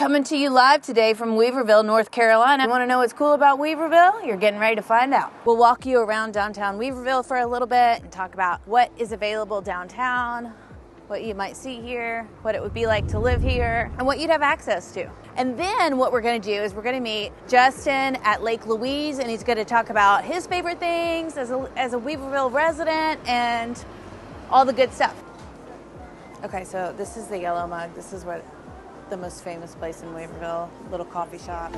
Coming to you live today from Weaverville, North Carolina. You want to know what's cool about Weaverville? You're getting ready to find out. We'll walk you around downtown Weaverville for a little bit and talk about what is available downtown, what you might see here, what it would be like to live here, and what you'd have access to. And then what we're going to do is we're going to meet Justin at Lake Louise, and he's going to talk about his favorite things as a Weaverville resident and all the good stuff. Okay, so this is the Yellow Mug. This is what the most famous place in Weaverville, little coffee shop.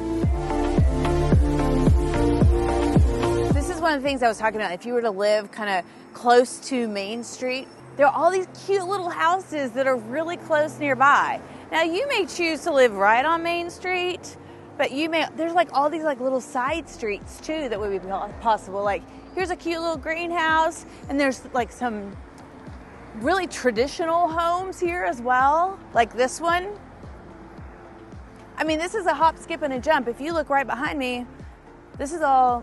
This is one of the things I was talking about. If you were to live kind of close to Main Street, there are all these cute little houses that are really close nearby. Now you may choose to live right on Main Street, but there's like all these like little side streets too that would be possible. Like here's a cute little greenhouse, and there's like some really traditional homes here as well, like this one. I mean, this is a hop, skip, and a jump. If you look right behind me, this is all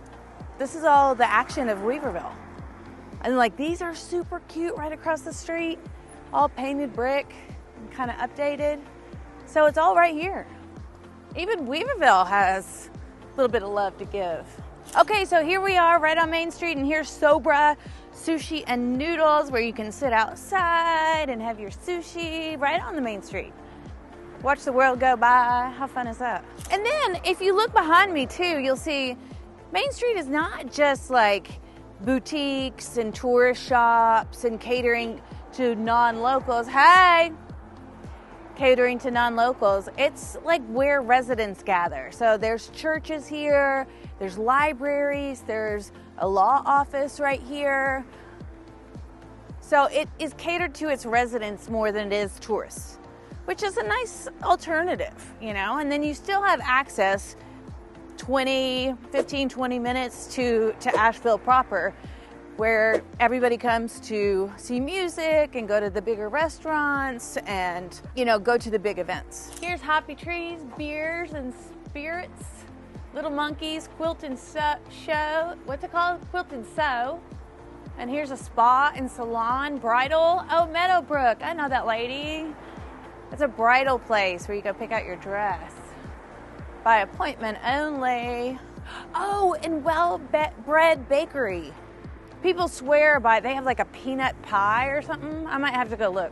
the action of Weaverville. And like these are super cute right across the street, all painted brick and kind of updated. So it's all right here. Even Weaverville has a little bit of love to give. Okay, so here we are right on Main Street, and here's Sobra Sushi and Noodles, where you can sit outside and have your sushi right on the Main Street. Watch the world go by. How fun is that? And then if you look behind me too, you'll see Main Street is not just like boutiques and tourist shops and catering to non-locals. Hey! Catering to non-locals. It's like where residents gather. So there's churches here, there's libraries, there's a law office right here. So it is catered to its residents more than it is tourists, which is a nice alternative, you know? And then you still have access 15, 20 minutes to Asheville proper, where everybody comes to see music and go to the bigger restaurants and, you know, go to the big events. Here's Hoppy Trees, beers and spirits, Little Monkeys, Quilt and Show. What's it called? Quilt and Sew. And here's a spa and salon, bridal. Oh, Meadowbrook, I know that lady. It's a bridal place where you go pick out your dress. By appointment only. Oh, and Well-Bred Bakery. People swear by, they have like a peanut pie or something. I might have to go look.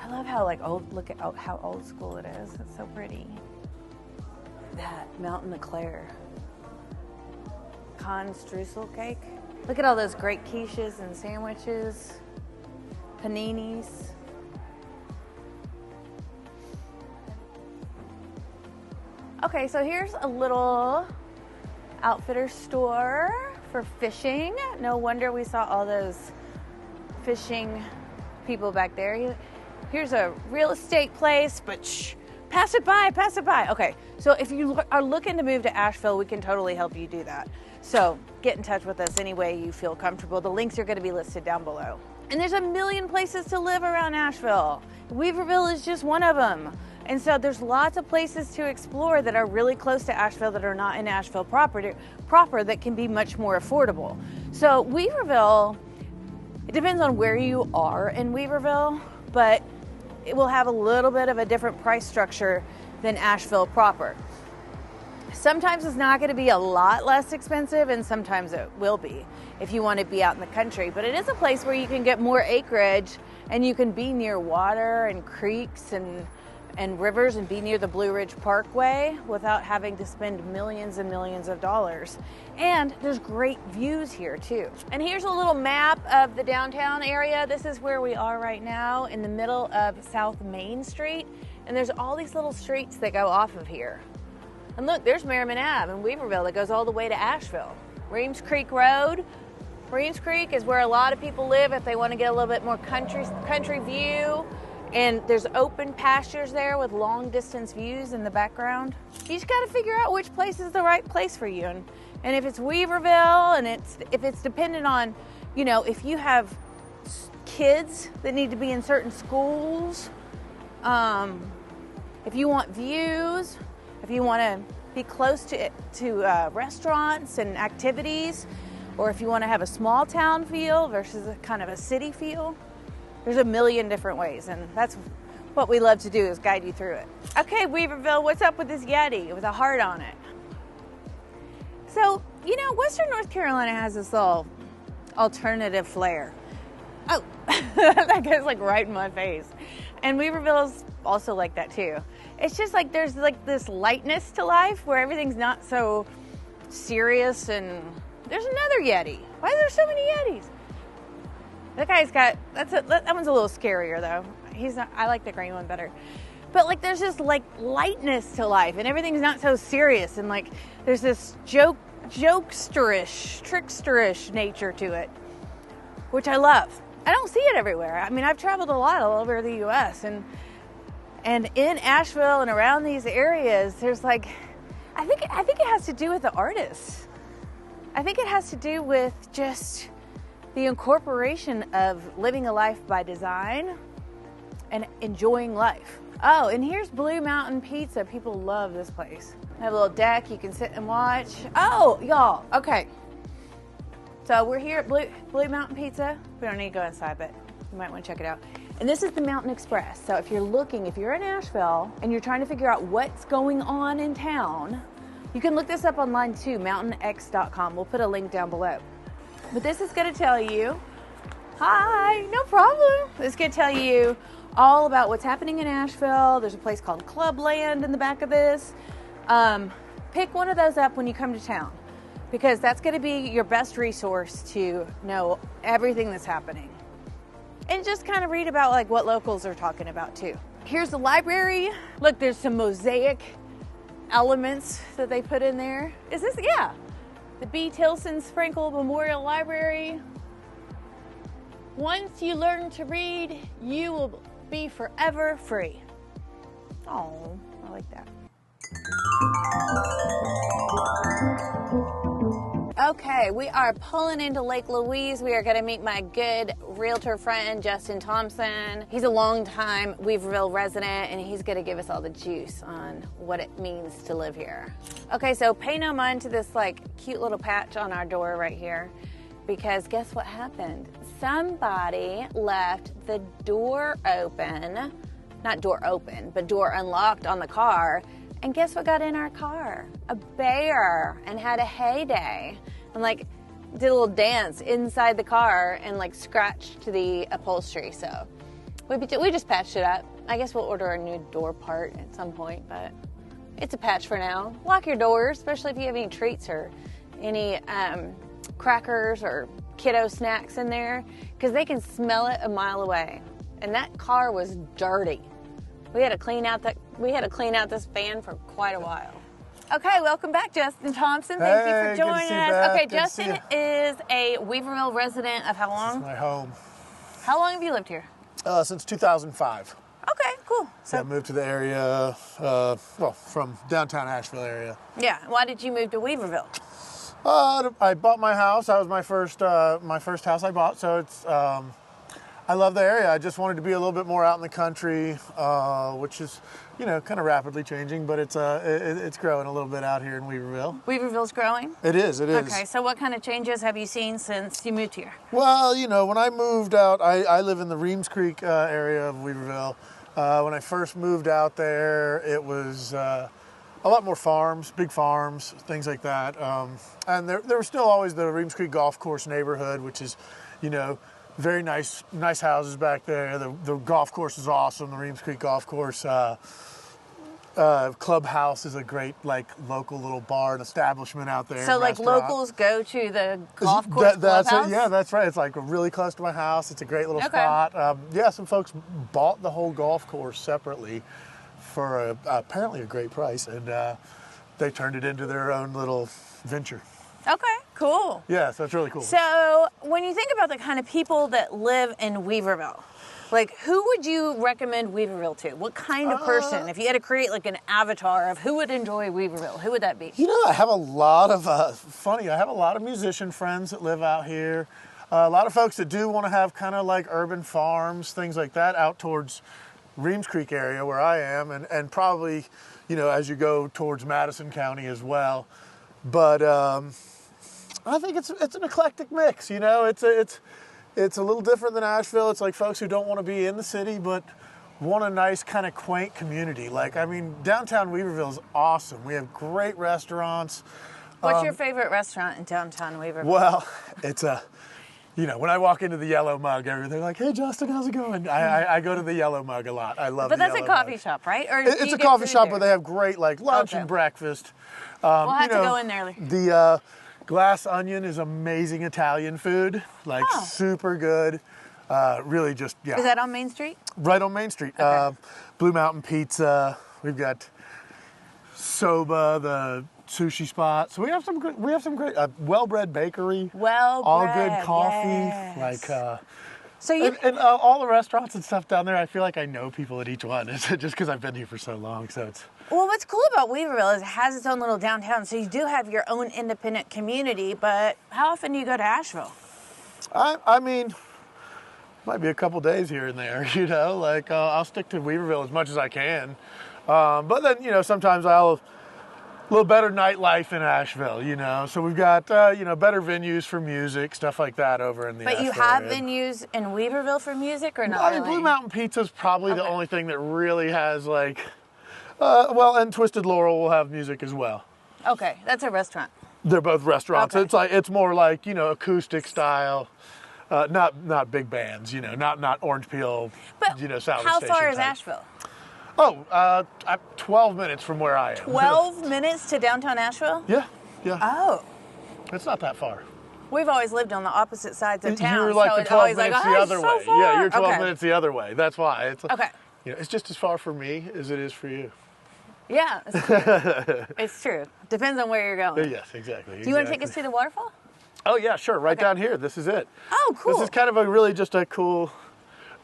I love how look at how old school it is. It's so pretty. That Mountain Eclair. Con streusel cake. Look at all those great quiches and sandwiches. Paninis. Okay, so here's a little outfitter store for fishing. No wonder we saw all those fishing people back there. Here's a real estate place, but shh, pass it by. Okay, so if you are looking to move to Asheville, we can totally help you do that. So get in touch with us any way you feel comfortable. The links are going to be listed down below. And there's a million places to live around Asheville. Weaverville is just one of them. And so there's lots of places to explore that are really close to Asheville that are not in Asheville proper that can be much more affordable. So Weaverville, it depends on where you are in Weaverville, but it will have a little bit of a different price structure than Asheville proper. Sometimes it's not going to be a lot less expensive, and sometimes it will be if you want to be out in the country. But it is a place where you can get more acreage, and you can be near water and creeks and rivers and be near the Blue Ridge Parkway without having to spend millions and millions of dollars. And there's great views here too. And here's a little map of the downtown area. This is where we are right now, in the middle of South Main Street. And there's all these little streets that go off of here. And look, there's Merriman Ave in Weaverville that goes all the way to Asheville. Reams Creek Road. Reams Creek is where a lot of people live if they want to get a little bit more country view. And there's open pastures there with long distance views in the background. You just got to figure out which place is the right place for you. And if it's Weaverville, and if it's dependent on, you know, if you have kids that need to be in certain schools, if you want views, if you want to be close to restaurants and activities, or if you want to have a small town feel versus a kind of a city feel. There's a million different ways, and that's what we love to do is guide you through it. Okay, Weaverville, what's up with this Yeti with a heart on it? So, you know, Western North Carolina has this little alternative flair. Oh, that guy's like right in my face. And Weaverville's also like that too. It's just like there's like this lightness to life where everything's not so serious. And there's another Yeti. Why are there so many Yetis? That guy's got, that one's a little scarier though. He's not, I like the green one better. But like there's just like lightness to life and everything's not so serious, and like there's this jokesterish, tricksterish nature to it, which I love. I don't see it everywhere. I mean, I've traveled a lot all over the US, and in Asheville and around these areas, there's like, I think it has to do with the artists. I think it has to do with just the incorporation of living a life by design and enjoying life. Oh, and here's Blue Mountain Pizza. People love this place. They have a little deck you can sit and watch. Oh, y'all, okay. So we're here at Blue Mountain Pizza. We don't need to go inside, but you might want to check it out. And this is the Mountain Express. So if you're in Asheville and you're trying to figure out what's going on in town, you can look this up online too, mountainx.com. We'll put a link down below. But this is going to tell you, hi, no problem. This is going to tell you all about what's happening in Asheville. There's a place called Clubland in the back of this. Pick one of those up when you come to town, because that's going to be your best resource to know everything that's happening. And just kind of read about like what locals are talking about too. Here's the library. Look, there's some mosaic elements that they put in there. Is this, yeah, the B. Tilson Sprinkle Memorial Library. Once you learn to read, you will be forever free. Oh, I like that. Okay, we are pulling into Lake Louise. We are going to meet my good realtor friend, Justin Thompson. He's a longtime Weaverville resident, and he's going to give us all the juice on what it means to live here. Okay, so pay no mind to this like cute little patch on our door right here, because guess what happened? Somebody left the door open, not door open, but door unlocked on the car. And guess what got in our car? A bear, and had a heyday, and like did a little dance inside the car and like scratched the upholstery. So we just patched it up. I guess we'll order a new door part at some point, but it's a patch for now. Lock your doors, especially if you have any treats or any crackers or kiddo snacks in there, because they can smell it a mile away. And that car was dirty. We had to clean out this van for quite a while. Okay, welcome back, Justin Thompson. Thank you for joining us. Okay, Justin is a Weaverville resident of how long? This is my home. How long have you lived here? Since 2005. Okay, cool. So I moved to the area, from downtown Asheville area. Yeah. Why did you move to Weaverville? I bought my house. That was my first house I bought. So it's I love the area. I just wanted to be a little bit more out in the country, which is, kind of rapidly changing, but it's growing a little bit out here in Weaverville. Weaverville's growing? It is. Okay, so what kind of changes have you seen since you moved here? Well, when I moved out, I live in the Reams Creek area of Weaverville. When I first moved out there, it was a lot more farms, big farms, things like that. And there was still always the Reams Creek Golf Course neighborhood, which is, very nice houses back there. The golf course is awesome. The Reams Creek Golf Course clubhouse is a great local little bar and establishment out there. So locals go to the golf course clubhouse? Yeah, that's right. It's really close to my house. It's a great little spot. Some folks bought the whole golf course separately for apparently a great price, and they turned it into their own little venture. Okay, cool. Yeah, so that's really cool. So when you think about the kind of people that live in Weaverville, who would you recommend Weaverville to? What kind of person? If you had to create an avatar of who would enjoy Weaverville, who would that be? I have a lot of, I have a lot of musician friends that live out here. A lot of folks that do want to have kind of urban farms, things like that, out towards Reams Creek area where I am, and probably, as you go towards Madison County as well. But I think it's an eclectic mix. It's a little different than Asheville. It's folks who don't want to be in the city but want a nice kind of quaint community. Like, I mean, downtown Weaverville is awesome. We have great restaurants. What's your favorite restaurant in downtown Weaverville? Well, it's a, you know, when I walk into the Yellow Mug, they're like, "Hey, Justin, how's it going?" I go to the Yellow Mug a lot. I love. But that's a Yellow coffee Mug. shop, right? Or It's a coffee shop, but they have great like lunch Okay. and breakfast. We'll have to go in there. The Glass Onion is amazing Italian food, like super good. Really just, yeah. Is that on Main Street? Right on Main Street. Okay. Blue Mountain Pizza. We've got Soba, the sushi spot. So we have some great Well-Bred Bakery. All good coffee. Yes. Like So you and all the restaurants and stuff down there, I feel like I know people at each one. It's just because I've been here for so long. So it's. Well, what's cool about Weaverville is it has its own little downtown, so you do have your own independent community, but how often do you go to Asheville? I mean, might be a couple days here and there, you know, like I'll stick to Weaverville as much as I can. But then, you know, sometimes a little better nightlife in Asheville, you know. So we've got, you know, better venues for music, stuff like that over in the But you Asheville have area. venues in Weaverville for music or not I mean, really? Blue Mountain Pizza is probably the only thing that really has like, well, and Twisted Laurel will have music as well. Okay, that's a restaurant. They're both restaurants. Okay. It's more like, you know, acoustic style, not big bands, you know, not Orange Peel, But you know, Salvage how Station far is type. Asheville? Oh, 12 minutes from where I am. 12 minutes to downtown Asheville? Yeah. Oh, It's not that far. we've always lived on the opposite sides of town. You're like so the it's 12 always minutes like, the oh, other it's way. so far. Yeah, you're 12 Okay. minutes the other way. That's why. It's, Okay. you know, it's just as far for me as it is for you. Yeah, it's true. It's true. Depends on where you're going. Yes, exactly. Do you want to take us to the waterfall? Oh, yeah, sure. Right down here. This is it. Oh, cool. This is kind of a just a cool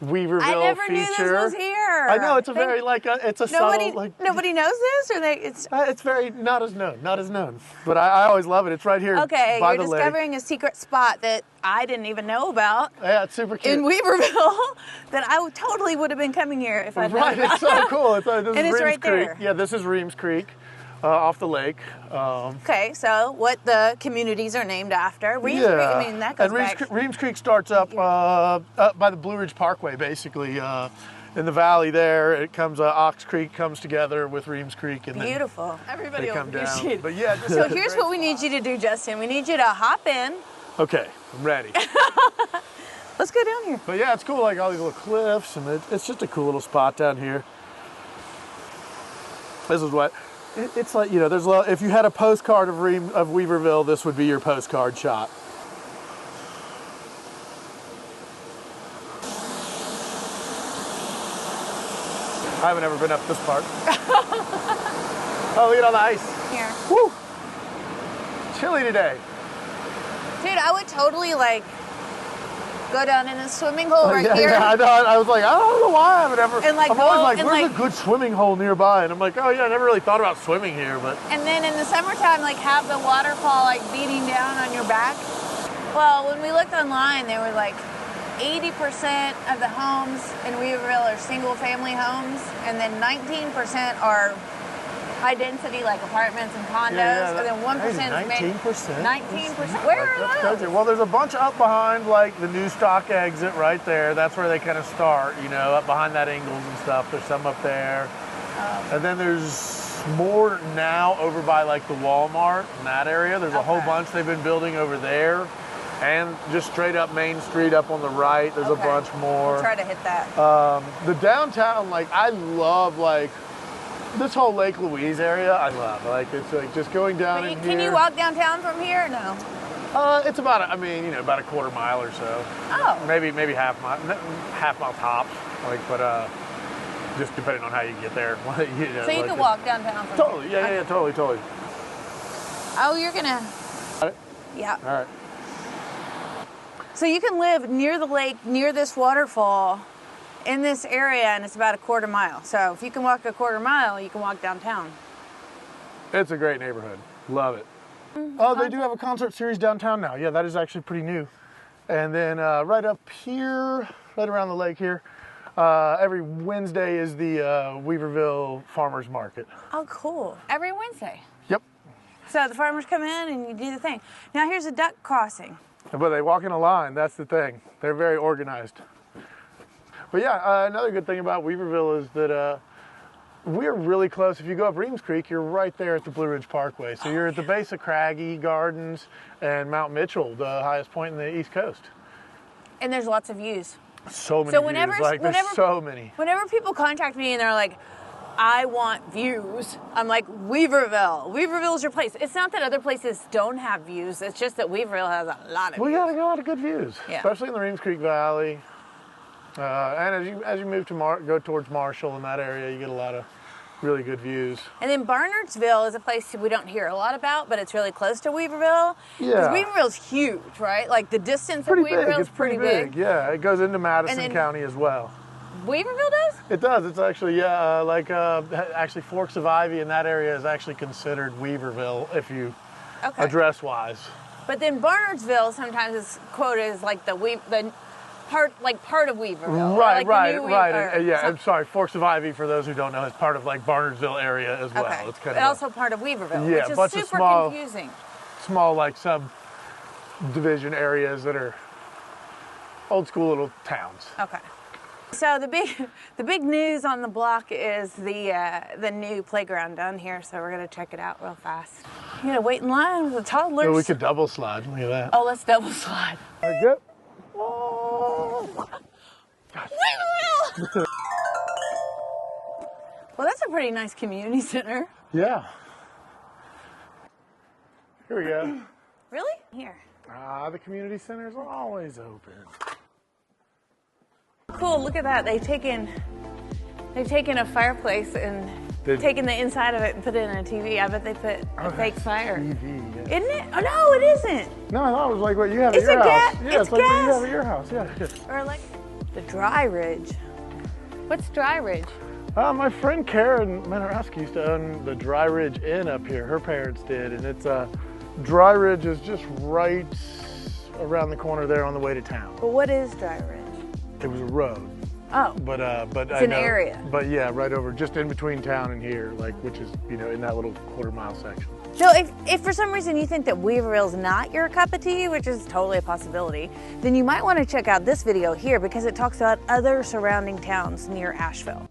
Weaverville I never feature. knew this was here. I know, it's a very it's a subtle like Nobody knows this, or it's very not as known. But I always love it. It's right here okay. by You're the lake. discovering a secret spot that I didn't even know about Yeah, it's super cute. in Weaverville. That I totally would have been coming here if I'd known Right, about. it's so cool. This And is it's Reams right Creek. there. Yeah, this is Reams Creek, off the lake. Okay, so what the communities are named after? Reams Creek. I mean, that goes and Reams, back. Reams Creek starts up by the Blue Ridge Parkway, basically. In the valley there, it comes. Ox Creek comes together with Reams Creek, and Beautiful. then Everybody they will come down. appreciate it. But yeah, So here's what we need you to do, Justin. We need you to hop in. Okay, I'm ready. Let's go down here. But yeah, it's cool, like all these little cliffs, and it's just a cool little spot down here. This is what it's like. You know, there's a lot. If you had a postcard of Weaverville, this would be your postcard shot. I haven't ever been up this part. Oh, look at all the ice. Here. Woo! Chilly today. Dude, I would totally go down in the swimming hole right yeah, here. yeah, I know. I was like, I don't know why I haven't ever. And, I'm go always like, and, where's a good swimming hole nearby? And I'm like, oh yeah, I never really thought about swimming here, but. And then in the summertime, have the waterfall beating down on your back. Well, when we looked online, there were 80% of the homes in Weaverville are single family homes, and then 19% are high density apartments and condos, and then 1% is 19%? 19%. Where are That's those? crazy. Well, there's a bunch up behind the new stock exit right there. That's where they kind of start, you know, up behind that Ingalls and stuff. There's some up there. And then there's more now over by the Walmart in that area. There's a whole bunch they've been building over there. And just straight up Main Street up on the right, there's a bunch more. We'll try to hit that. The downtown, I love this whole Lake Louise area. I love it's just going down in here. Can you walk downtown from here or no? It's about about a quarter mile or so. Oh. Maybe half mile tops. But just depending on how you get there. You know, So you can walk downtown from Totally. here? Yeah, totally. Oh, you're gonna. Got it? Yeah. All right. So you can live near the lake, near this waterfall, in this area, and it's about a quarter mile. So if you can walk a quarter mile, you can walk downtown. It's a great neighborhood. Love it. Oh, they do have a concert series downtown now. Yeah, that is actually pretty new. And then right up here, right around the lake here, every Wednesday is the Weaverville Farmers Market. Oh, cool. Every Wednesday. Yep. So the farmers come in and you do the thing. Now here's a duck crossing. But they walk in a line, that's the thing. They're very organized. But yeah, another good thing about Weaverville is that we're really close. If you go up Reams Creek, you're right there at the Blue Ridge Parkway. So you're at the base of Craggy Gardens and Mount Mitchell, the highest point in the East Coast. And there's lots of views. So many views. There's so many. Whenever people contact me and they're like, I want views, I'm like, Weaverville. Weaverville's your place. It's not that other places don't have views. It's just that Weaverville has a lot of views. We got a lot of good views, yeah. Especially in the Reams Creek Valley. And as you move to go towards Marshall in that area, you get a lot of really good views. And then Barnardsville is a place we don't hear a lot about, but it's really close to Weaverville. Yeah. Because Weaverville's huge, right? Like the distance of Weaverville is pretty big. Yeah, it goes into Madison County as well. Weaverville does? It does. It's actually, actually Forks of Ivy in that area is actually considered Weaverville if you address-wise. But then Barnardsville sometimes is quoted as like the part of Weaverville. Right, I'm sorry. Forks of Ivy, for those who don't know, is part of like Barnardsville area as well. Okay. It's kind of also part of Weaverville, yeah, which is super confusing. Small like subdivision areas that are old school little towns. Okay. So the big news on the block is the new playground down here. So we're gonna check it out real fast. You gotta wait in line with the toddlers. Well, we could double slide. Look at that. Oh, let's double slide. All right, good. Oh. Well, that's a pretty nice community center. Yeah. Here we go. Really? Here. The community centers are always open. Cool, look at that. They've taken a fireplace and taken the inside of it and put it in a TV. I bet they put a fake fire. TV, yeah. Isn't it? Oh, no, it isn't. No, I thought it was like what you have at your house. Yeah, it's like what you have at your house, yeah. Or like the Dry Ridge. What's Dry Ridge? My friend Karen Menarowski used to own the Dry Ridge Inn up here. Her parents did, and it's Dry Ridge is just right around the corner there on the way to town. Well, what is Dry Ridge? It was a road. Oh. But it's an area. But yeah, right over, just in between town and here, like, which is, in that little quarter-mile section. So if for some reason you think that Weaverville's not your cup of tea, which is totally a possibility, then you might want to check out this video here because it talks about other surrounding towns near Asheville.